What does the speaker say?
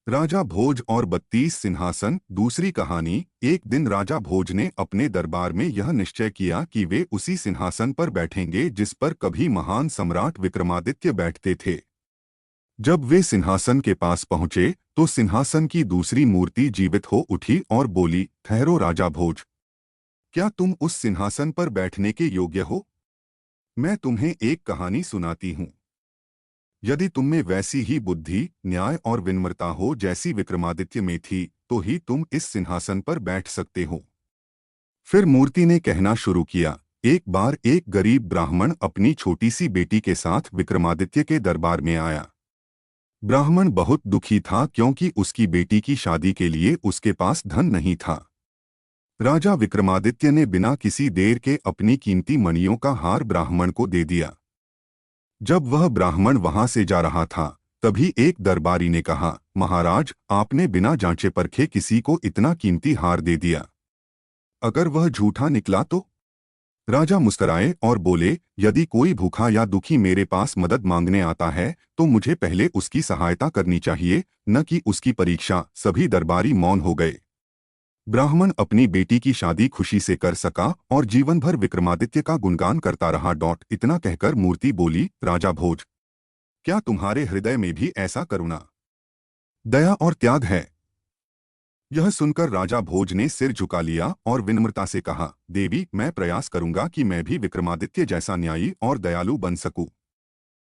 राजा भोज और 32 सिंहासन। दूसरी कहानी। एक दिन राजा भोज ने अपने दरबार में यह निश्चय किया कि वे उसी सिंहासन पर बैठेंगे जिस पर कभी महान सम्राट विक्रमादित्य बैठते थे। जब वे सिंहासन के पास पहुंचे तो सिंहासन की दूसरी मूर्ति जीवित हो उठी और बोली, ठहरो राजा भोज, क्या तुम उस सिंहासन पर बैठने के योग्य हो? मैं तुम्हें एक कहानी सुनाती हूँ। यदि तुम में वैसी ही बुद्धि, न्याय और विनम्रता हो जैसी विक्रमादित्य में थी, तो ही तुम इस सिंहासन पर बैठ सकते हो। फिर मूर्ति ने कहना शुरू किया, एक बार एक गरीब ब्राह्मण अपनी छोटी सी बेटी के साथ विक्रमादित्य के दरबार में आया। ब्राह्मण बहुत दुखी था क्योंकि उसकी बेटी की शादी के लिए उसके पास धन नहीं था। राजा विक्रमादित्य ने बिना किसी देर के अपनी कीमती मणियों का हार ब्राह्मण को दे दिया। जब वह ब्राह्मण वहां से जा रहा था, तभी एक दरबारी ने कहा, महाराज, आपने बिना जांचे परखे किसी को इतना कीमती हार दे दिया। अगर वह झूठा निकला तो? राजा मुस्कुराए और बोले, यदि कोई भूखा या दुखी मेरे पास मदद मांगने आता है तो मुझे पहले उसकी सहायता करनी चाहिए, न कि उसकी परीक्षा। सभी दरबारी मौन हो गए। ब्राह्मण अपनी बेटी की शादी खुशी से कर सका और जीवन भर विक्रमादित्य का गुणगान करता रहा। इतना कहकर मूर्ति बोली, राजा भोज, क्या तुम्हारे हृदय में भी ऐसा करुणा, दया और त्याग है? यह सुनकर राजा भोज ने सिर झुका लिया और विनम्रता से कहा, देवी, मैं प्रयास करूंगा कि मैं भी विक्रमादित्य जैसा न्यायी और दयालु बन सकूं।